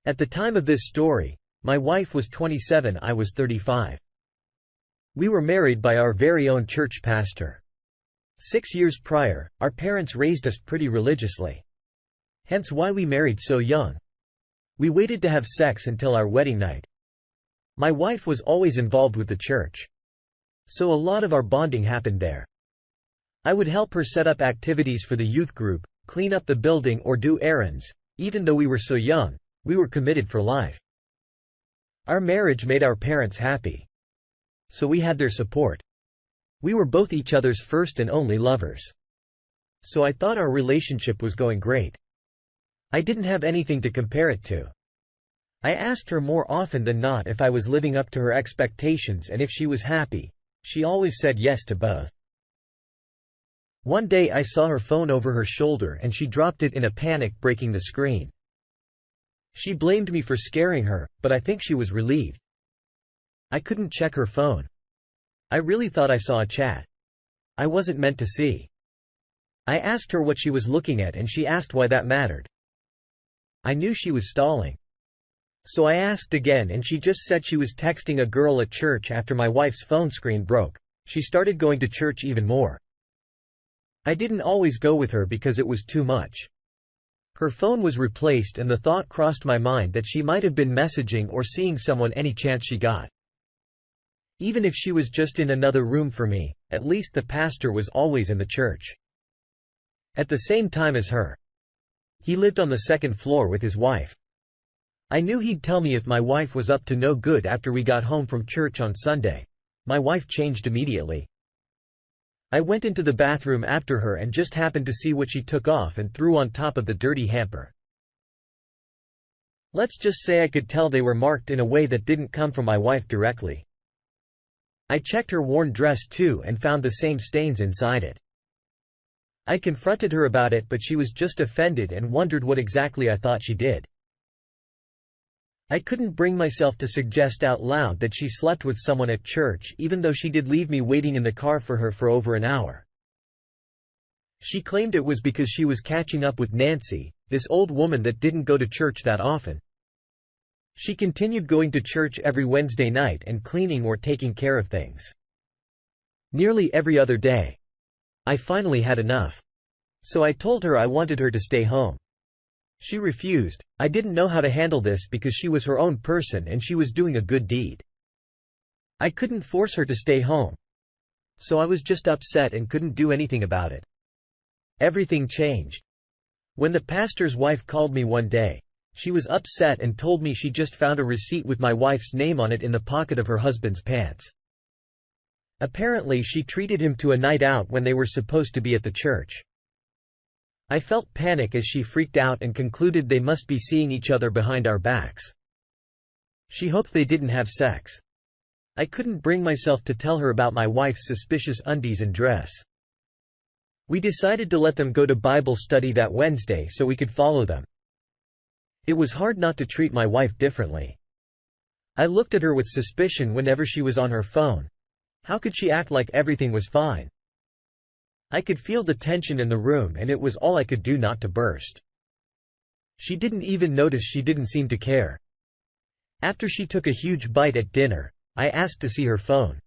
At the time of this story, my wife was 27, I was 35. We were married by our very own church pastor. 6 years prior, our parents raised us pretty religiously. Hence why we married so young. We waited to have sex until our wedding night. My wife was always involved with the church. So a lot of our bonding happened there. I would help her set up activities for the youth group, clean up the building or do errands. Even though we were so young, we were committed for life. Our marriage made our parents happy. So we had their support. We were both each other's first and only lovers. So I thought our relationship was going great. I didn't have anything to compare it to. I asked her more often than not if I was living up to her expectations and if she was happy. She always said yes to both. One day I saw her phone over her shoulder and she dropped it in a panic, breaking the screen. She blamed me for scaring her, but I think she was relieved. I couldn't check her phone. I really thought I saw a chat I wasn't meant to see. I asked her what she was looking at and she asked why that mattered. I knew she was stalling. So I asked again and she just said she was texting a girl at church after my wife's phone screen broke. She started going to church even more. I didn't always go with her because it was too much. Her phone was replaced and the thought crossed my mind that she might have been messaging or seeing someone any chance she got. Even if she was just in another room for me, at least the pastor was always in the church. At the same time as her. He lived on the second floor with his wife. I knew he'd tell me if my wife was up to no good after we got home from church on Sunday. My wife changed immediately. I went into the bathroom after her and just happened to see what she took off and threw on top of the dirty hamper. Let's just say I could tell they were marked in a way that didn't come from my wife directly. I checked her worn dress too and found the same stains inside it. I confronted her about it, but she was just offended and wondered what exactly I thought she did. I couldn't bring myself to suggest out loud that she slept with someone at church, even though she did leave me waiting in the car for her for over an hour. She claimed it was because she was catching up with Nancy, this old woman that didn't go to church that often. She continued going to church every Wednesday night and cleaning or taking care of things. Nearly every other day. I finally had enough. So I told her I wanted her to stay home. She refused. I didn't know how to handle this because she was her own person and she was doing a good deed. I couldn't force her to stay home. So I was just upset and couldn't do anything about it. Everything changed. When the pastor's wife called me one day, she was upset and told me she just found a receipt with my wife's name on it in the pocket of her husband's pants. Apparently she treated him to a night out when they were supposed to be at the church. I felt panic as she freaked out and concluded they must be seeing each other behind our backs. She hoped they didn't have sex. I couldn't bring myself to tell her about my wife's suspicious undies and dress. We decided to let them go to Bible study that Wednesday so we could follow them. It was hard not to treat my wife differently. I looked at her with suspicion whenever she was on her phone. How could she act like everything was fine? I could feel the tension in the room and it was all I could do not to burst. She didn't even notice, she didn't seem to care. After she took a huge bite at dinner, I asked to see her phone.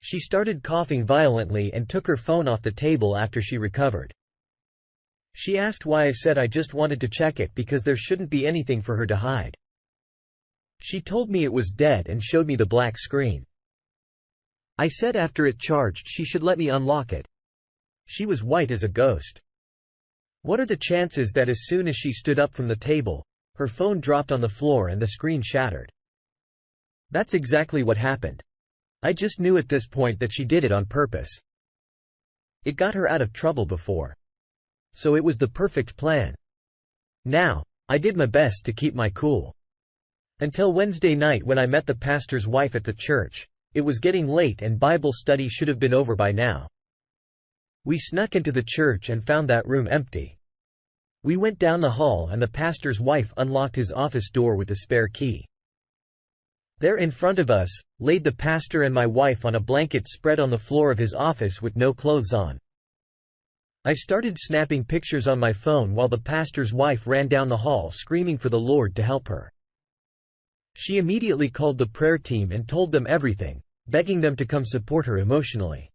She started coughing violently and took her phone off the table after she recovered. She asked why I said I just wanted to check it because there shouldn't be anything for her to hide. She told me it was dead and showed me the black screen. I said after it charged she should let me unlock it. She was white as a ghost. What are the chances that as soon as she stood up from the table, her phone dropped on the floor and the screen shattered? That's exactly what happened. I just knew at this point that she did it on purpose. It got her out of trouble before. So it was the perfect plan. Now, I did my best to keep my cool. Until Wednesday night when I met the pastor's wife at the church. It was getting late and Bible study should have been over by now. We snuck into the church and found that room empty. We went down the hall and the pastor's wife unlocked his office door with the spare key. There in front of us, laid the pastor and my wife on a blanket spread on the floor of his office with no clothes on. I started snapping pictures on my phone while the pastor's wife ran down the hall screaming for the Lord to help her. She immediately called the prayer team and told them everything, begging them to come support her emotionally.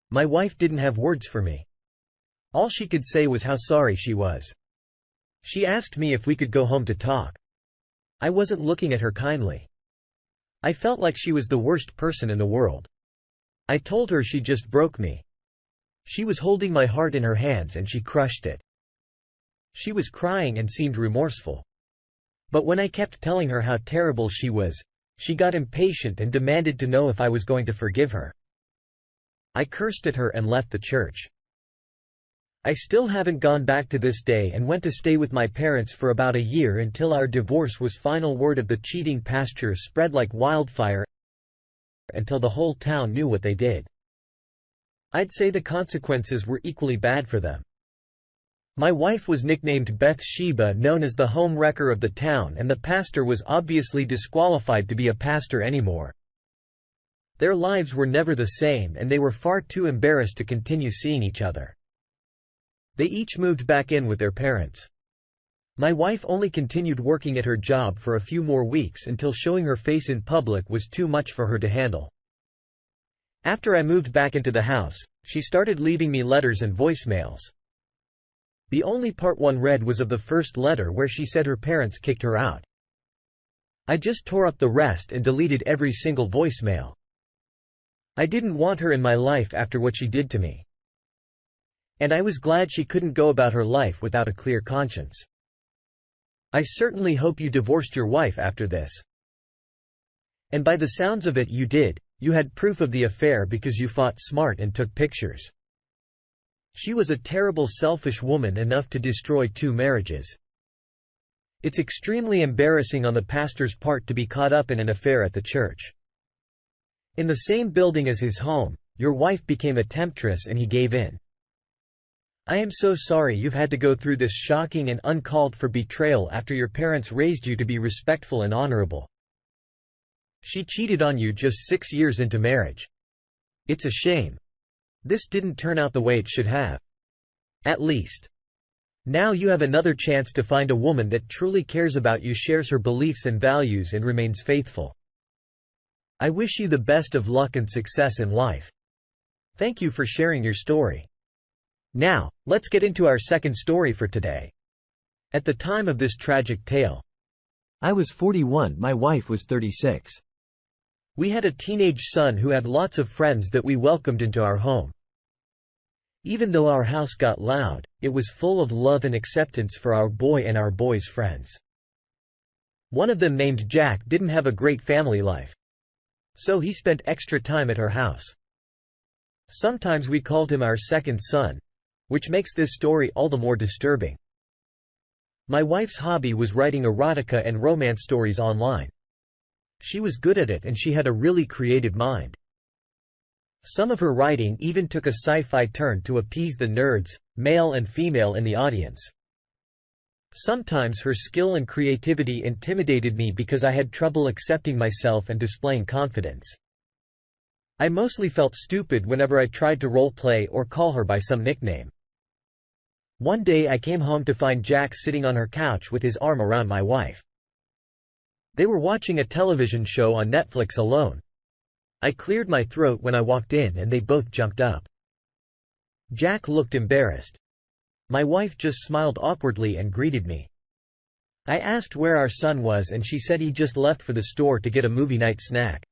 My wife didn't have words for me. All she could say was how sorry she was. She asked me if we could go home to talk. I wasn't looking at her kindly. I felt like she was the worst person in the world. I told her she just broke me. She was holding my heart in her hands and she crushed it. She was crying and seemed remorseful. But when I kept telling her how terrible she was, she got impatient and demanded to know if I was going to forgive her. I cursed at her and left the church. I still haven't gone back to this day and went to stay with my parents for about a year until our divorce was final. Word of the cheating pastor spread like wildfire until the whole town knew what they did. I'd say the consequences were equally bad for them. My wife was nicknamed Bathsheba, known as the home wrecker of the town, and the pastor was obviously disqualified to be a pastor anymore. Their lives were never the same and they were far too embarrassed to continue seeing each other. They each moved back in with their parents. My wife only continued working at her job for a few more weeks until showing her face in public was too much for her to handle. After I moved back into the house, she started leaving me letters and voicemails. The only part one read was of the first letter where she said her parents kicked her out. I just tore up the rest and deleted every single voicemail. I didn't want her in my life after what she did to me. And I was glad she couldn't go about her life without a clear conscience. I certainly hope you divorced your wife after this. And by the sounds of it you did. You had proof of the affair because you fought smart and took pictures. She was a terrible selfish woman enough to destroy 2 marriages. It's extremely embarrassing on the pastor's part to be caught up in an affair at the church. In the same building as his home, your wife became a temptress and he gave in. I am so sorry you've had to go through this shocking and uncalled for betrayal after your parents raised you to be respectful and honorable. She cheated on you just 6 years into marriage. It's a shame. This didn't turn out the way it should have. At least. Now you have another chance to find a woman that truly cares about you, shares her beliefs and values, and remains faithful. I wish you the best of luck and success in life. Thank you for sharing your story. Now, let's get into our second story for today. At the time of this tragic tale, I was 41, my wife was 36. We had a teenage son who had lots of friends that we welcomed into our home. Even though our house got loud, it was full of love and acceptance for our boy and our boy's friends. One of them, named Jack, didn't have a great family life. So he spent extra time at our house. Sometimes we called him our second son, which makes this story all the more disturbing. My wife's hobby was writing erotica and romance stories online. She was good at it and she had a really creative mind. Some of her writing even took a sci-fi turn to appease the nerds, male and female, in the audience. Sometimes her skill and creativity intimidated me because I had trouble accepting myself and displaying confidence. I mostly felt stupid whenever I tried to role-play or call her by some nickname. One day I came home to find Jack sitting on her couch with his arm around my wife. They were watching a television show on Netflix alone. I cleared my throat when I walked in and they both jumped up. Jack looked embarrassed. My wife just smiled awkwardly and greeted me. I asked where our son was and she said he just left for the store to get a movie night snack.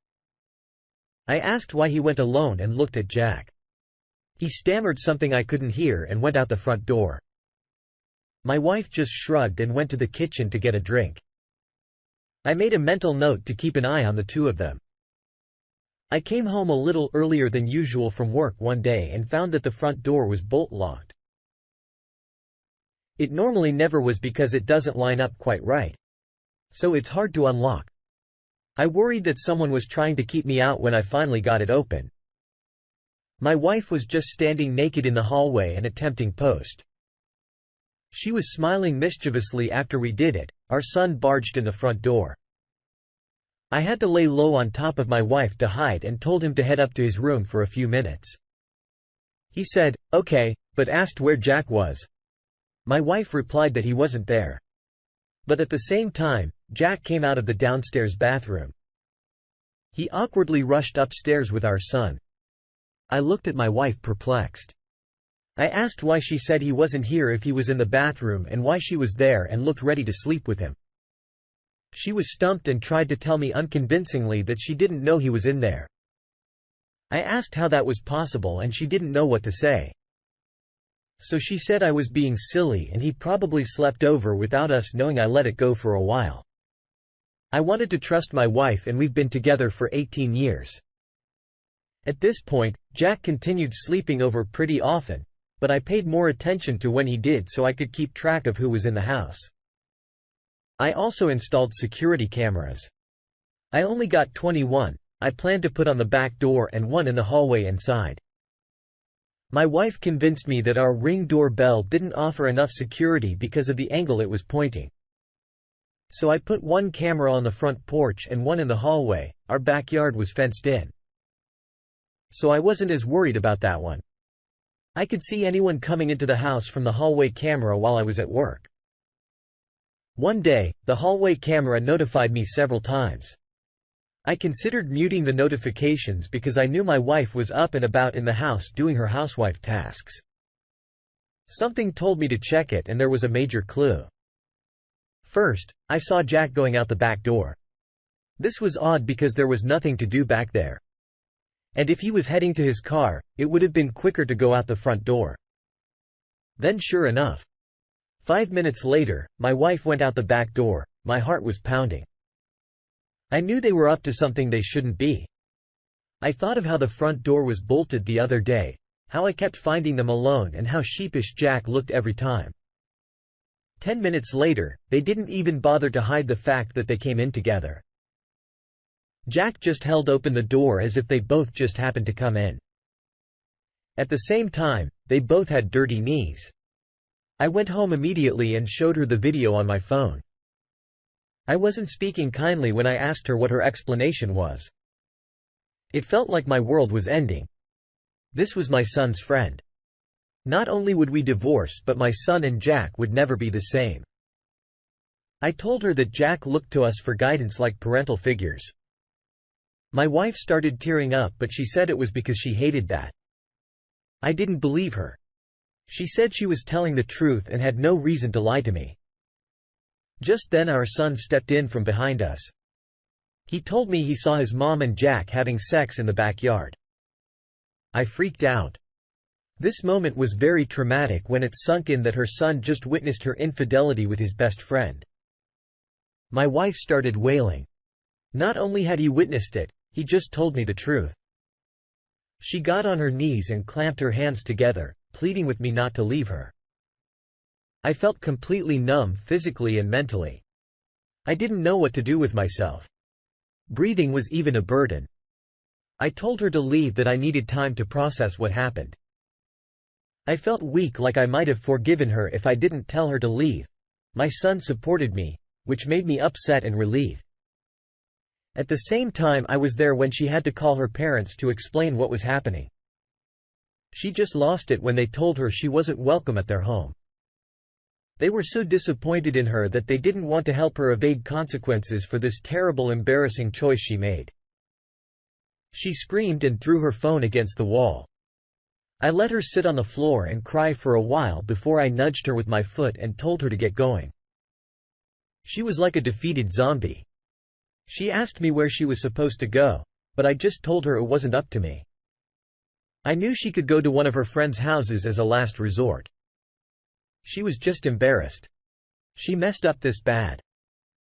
I asked why he went alone and looked at Jack. He stammered something I couldn't hear and went out the front door. My wife just shrugged and went to the kitchen to get a drink. I made a mental note to keep an eye on the two of them. I came home a little earlier than usual from work one day and found that the front door was bolt-locked. It normally never was because it doesn't line up quite right. So it's hard to unlock. I worried that someone was trying to keep me out when I finally got it open. My wife was just standing naked in the hallway and attempting post. She was smiling mischievously after we did it. Our son barged in the front door. I had to lay low on top of my wife to hide and told him to head up to his room for a few minutes. He said, "Okay, but asked where Jack was. My wife replied that he wasn't there. But at the same time, Jack came out of the downstairs bathroom. He awkwardly rushed upstairs with our son. I looked at my wife perplexed. I asked why she said he wasn't here if he was in the bathroom and why she was there and looked ready to sleep with him. She was stumped and tried to tell me unconvincingly that she didn't know he was in there. I asked how that was possible and she didn't know what to say. So she said I was being silly and he probably slept over without us knowing. I let it go for a while. I wanted to trust my wife and we've been together for 18 years. At this point, Jack continued sleeping over pretty often, but I paid more attention to when he did so I could keep track of who was in the house. I also installed security cameras. I only got 21. I planned to put on the back door and one in the hallway inside. My wife convinced me that our Ring doorbell didn't offer enough security because of the angle it was pointing. So I put one camera on the front porch and one in the hallway. Our backyard was fenced in, so I wasn't as worried about that one. I could see anyone coming into the house from the hallway camera while I was at work. One day, the hallway camera notified me several times. I considered muting the notifications because I knew my wife was up and about in the house doing her housewife tasks. Something told me to check it and there was a major clue. First, I saw Jack going out the back door. This was odd because there was nothing to do back there. And if he was heading to his car, it would have been quicker to go out the front door. Then sure enough, 5 minutes later, my wife went out the back door. My heart was pounding. I knew they were up to something they shouldn't be. I thought of how the front door was bolted the other day, how I kept finding them alone and how sheepish Jack looked every time. 10 minutes later, they didn't even bother to hide the fact that they came in together. Jack just held open the door as if they both just happened to come in. At the same time, they both had dirty knees. I went home immediately and showed her the video on my phone. I wasn't speaking kindly when I asked her what her explanation was. It felt like my world was ending. This was my son's friend. Not only would we divorce, but my son and Jack would never be the same. I told her that Jack looked to us for guidance like parental figures. My wife started tearing up, but she said it was because she hated that. I didn't believe her. She said she was telling the truth and had no reason to lie to me. Just then our son stepped in from behind us. He told me he saw his mom and Jack having sex in the backyard. I freaked out. This moment was very traumatic when it sunk in that her son just witnessed her infidelity with his best friend. My wife started wailing. Not only had he witnessed it, he just told me the truth. She got on her knees and clamped her hands together, pleading with me not to leave her. I felt completely numb physically and mentally. I didn't know what to do with myself. Breathing was even a burden. I told her to leave, that I needed time to process what happened. I felt weak, like I might have forgiven her if I didn't tell her to leave. My son supported me, which made me upset and relieved. At the same time, I was there when she had to call her parents to explain what was happening. She just lost it when they told her she wasn't welcome at their home. They were so disappointed in her that they didn't want to help her evade consequences for this terrible, embarrassing choice she made. She screamed and threw her phone against the wall. I let her sit on the floor and cry for a while before I nudged her with my foot and told her to get going. She was like a defeated zombie. She asked me where she was supposed to go, but I just told her it wasn't up to me. I knew she could go to one of her friends' houses as a last resort. She was just embarrassed. She messed up this bad.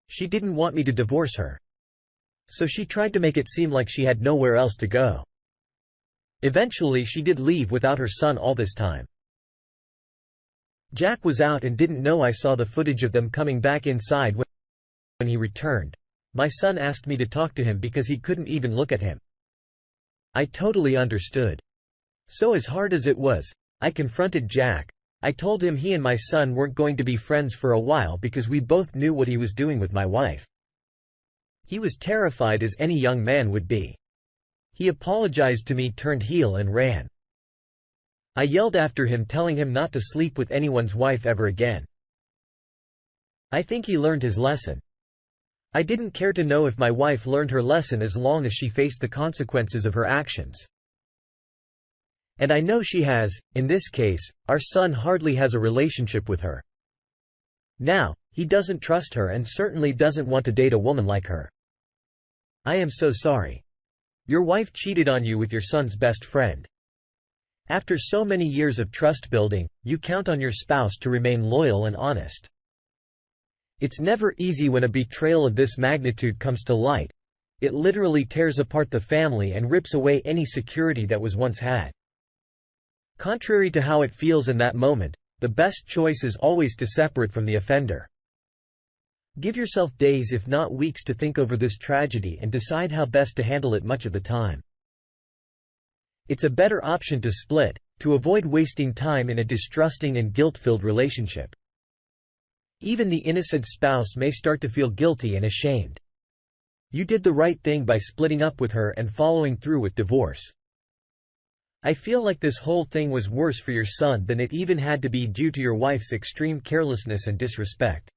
She didn't want me to divorce her. So she tried to make it seem like she had nowhere else to go. Eventually she did leave without her son all this time. Jack was out and didn't know I saw the footage of them coming back inside. When he returned, my son asked me to talk to him because he couldn't even look at him. I totally understood. So as hard as it was, I confronted Jack. I told him he and my son weren't going to be friends for a while because we both knew what he was doing with my wife. He was terrified, as any young man would be. He apologized to me, turned heel and ran. I yelled after him, telling him not to sleep with anyone's wife ever again. I think he learned his lesson. I didn't care to know if my wife learned her lesson as long as she faced the consequences of her actions. And I know she has. In this case, our son hardly has a relationship with her. Now, he doesn't trust her and certainly doesn't want to date a woman like her. I am so sorry. Your wife cheated on you with your son's best friend. After so many years of trust building, you count on your spouse to remain loyal and honest. It's never easy when a betrayal of this magnitude comes to light. It literally tears apart the family and rips away any security that was once had. Contrary to how it feels in that moment, the best choice is always to separate from the offender. Give yourself days if not weeks to think over this tragedy and decide how best to handle it much of the time. It's a better option to split, to avoid wasting time in a distrusting and guilt-filled relationship. Even the innocent spouse may start to feel guilty and ashamed. You did the right thing by splitting up with her and following through with divorce. I feel like this whole thing was worse for your son than it even had to be due to your wife's extreme carelessness and disrespect.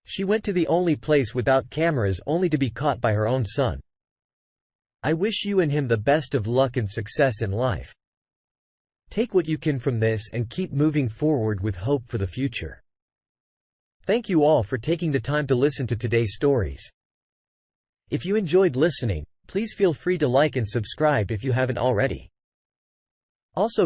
She went to the only place without cameras only to be caught by her own son. I wish you and him the best of luck and success in life. Take what you can from this and keep moving forward with hope for the future. Thank you all for taking the time to listen to today's stories. If you enjoyed listening, please feel free to like and subscribe if you haven't already. Also,